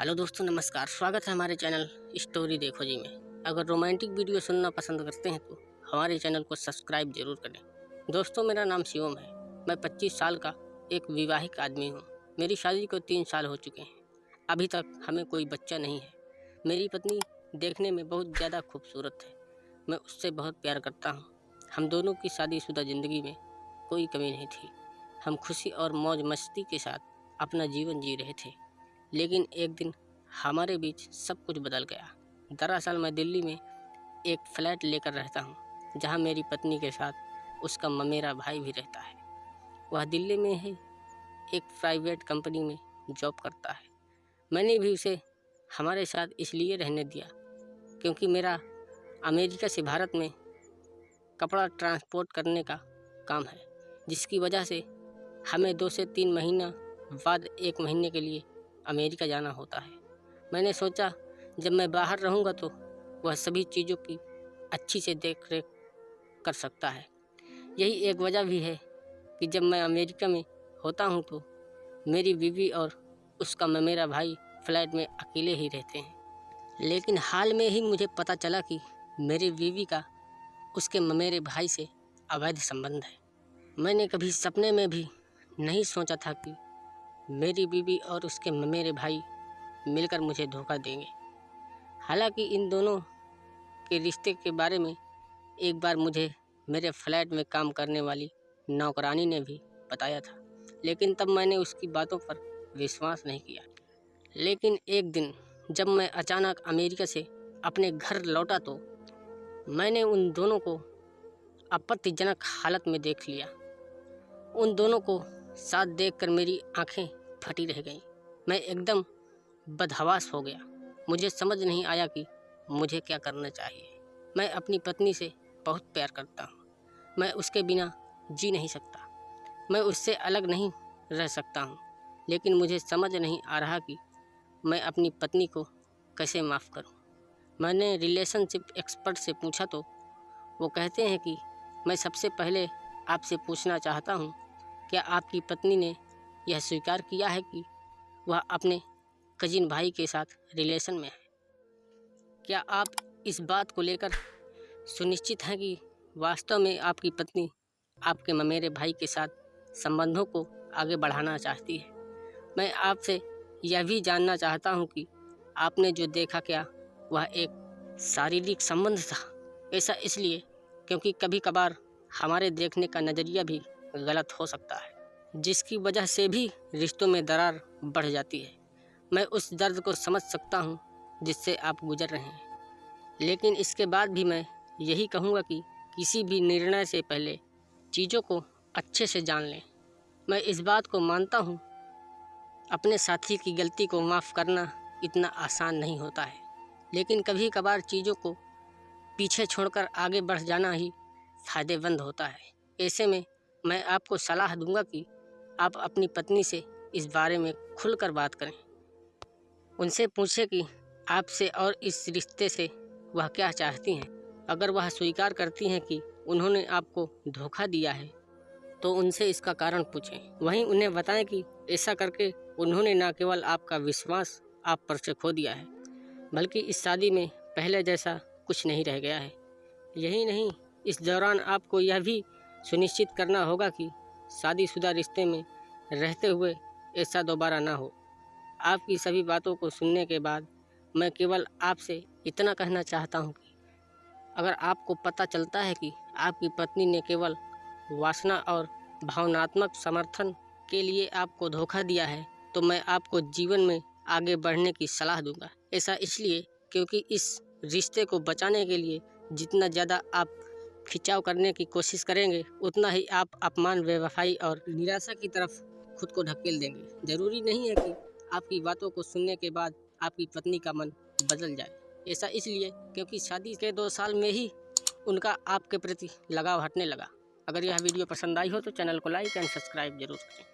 Hello दोस्तों, नमस्कार। स्वागत है हमारे चैनल स्टोरी देखो जी में। अगर रोमांटिक वीडियो सुनना पसंद करते हैं तो हमारे चैनल को सब्सक्राइब जरूर करें। दोस्तों, मेरा नाम शिवम है। मैं 25 साल का एक विवाहित आदमी हूँ। मेरी शादी को 3 साल हो चुके हैं। अभी तक हमें कोई बच्चा नहीं है। मेरी पत्नी देखने में बहुत ज़्यादा खूबसूरत है। मैं उससे बहुत प्यार करता हूँ। हम दोनों की शादीशुदा ज़िंदगी में कोई कमी नहीं थी। हम खुशी और मौज मस्ती के साथ अपना जीवन जी रहे थे। लेकिन एक दिन हमारे बीच सब कुछ बदल गया। दरअसल मैं दिल्ली में एक फ्लैट लेकर रहता हूँ, जहाँ मेरी पत्नी के साथ उसका ममेरा भाई भी रहता है। वह दिल्ली में ही एक प्राइवेट कंपनी में जॉब करता है। मैंने भी उसे हमारे साथ इसलिए रहने दिया क्योंकि मेरा अमेरिका से भारत में कपड़ा ट्रांसपोर्ट करने का काम है, जिसकी वजह से हमें 2 से 3 महीना बाद 1 महीने के लिए अमेरिका जाना होता है। मैंने सोचा जब मैं बाहर रहूँगा तो वह सभी चीज़ों की अच्छी से देख रेख कर सकता है। यही एक वजह भी है कि जब मैं अमेरिका में होता हूँ तो मेरी बीवी और उसका ममेरा भाई फ्लैट में अकेले ही रहते हैं। लेकिन हाल में ही मुझे पता चला कि मेरी बीवी का उसके ममेरे भाई से अवैध संबंध है। मैंने कभी सपने में भी नहीं सोचा था कि मेरी बीवी और उसके ममेरे भाई मिलकर मुझे धोखा देंगे। हालांकि इन दोनों के रिश्ते के बारे में एक बार मुझे मेरे फ्लैट में काम करने वाली नौकरानी ने भी बताया था, लेकिन तब मैंने उसकी बातों पर विश्वास नहीं किया। लेकिन एक दिन जब मैं अचानक अमेरिका से अपने घर लौटा तो मैंने उन दोनों को आपत्तिजनक हालत में देख लिया। उन दोनों को साथ देखकर मेरी आंखें फटी रह गईं। मैं एकदम बदहवास हो गया। मुझे समझ नहीं आया कि मुझे क्या करना चाहिए। मैं अपनी पत्नी से बहुत प्यार करता हूँ। मैं उसके बिना जी नहीं सकता। मैं उससे अलग नहीं रह सकता हूँ। लेकिन मुझे समझ नहीं आ रहा कि मैं अपनी पत्नी को कैसे माफ़ करूँ। मैंने रिलेशनशिप एक्सपर्ट से पूछा तो वो कहते हैं कि मैं सबसे पहले आपसे पूछना चाहता हूँ, क्या आपकी पत्नी ने यह स्वीकार किया है कि वह अपने कजिन भाई के साथ रिलेशन में है? क्या आप इस बात को लेकर सुनिश्चित हैं कि वास्तव में आपकी पत्नी आपके ममेरे भाई के साथ संबंधों को आगे बढ़ाना चाहती है? मैं आपसे यह भी जानना चाहता हूं कि आपने जो देखा क्या वह एक शारीरिक संबंध था? ऐसा इसलिए क्योंकि कभी कभार हमारे देखने का नज़रिया भी गलत हो सकता है, जिसकी वजह से भी रिश्तों में दरार बढ़ जाती है। मैं उस दर्द को समझ सकता हूँ जिससे आप गुजर रहे हैं, लेकिन इसके बाद भी मैं यही कहूँगा कि किसी भी निर्णय से पहले चीज़ों को अच्छे से जान लें। मैं इस बात को मानता हूँ, अपने साथी की गलती को माफ़ करना इतना आसान नहीं होता है, लेकिन कभी कभार चीज़ों को पीछे छोड़कर आगे बढ़ जाना ही फ़ायदेमंद होता है। ऐसे में मैं आपको सलाह दूंगा कि आप अपनी पत्नी से इस बारे में खुलकर बात करें। उनसे पूछें कि आपसे और इस रिश्ते से वह क्या चाहती हैं। अगर वह स्वीकार करती हैं कि उन्होंने आपको धोखा दिया है तो उनसे इसका कारण पूछें। वहीं उन्हें बताएं कि ऐसा करके उन्होंने न केवल आपका विश्वास आप पर से खो दिया है, बल्कि इस शादी में पहले जैसा कुछ नहीं रह गया है। यही नहीं, इस दौरान आपको यह भी सुनिश्चित करना होगा कि शादीशुदा रिश्ते में रहते हुए ऐसा दोबारा ना हो। आपकी सभी बातों को सुनने के बाद मैं केवल आपसे इतना कहना चाहता हूँ कि अगर आपको पता चलता है कि आपकी पत्नी ने केवल वासना और भावनात्मक समर्थन के लिए आपको धोखा दिया है, तो मैं आपको जीवन में आगे बढ़ने की सलाह दूंगा। ऐसा इसलिए क्योंकि इस रिश्ते को बचाने के लिए जितना ज़्यादा आप खिंचाव करने की कोशिश करेंगे, उतना ही आप अपमान, बेवफाई और निराशा की तरफ खुद को ढकेल देंगे। ज़रूरी नहीं है कि आपकी बातों को सुनने के बाद आपकी पत्नी का मन बदल जाए। ऐसा इसलिए क्योंकि शादी के 2 साल में ही उनका आपके प्रति लगाव हटने लगा। अगर यह वीडियो पसंद आई हो तो चैनल को लाइक एंड सब्सक्राइब जरूर करें।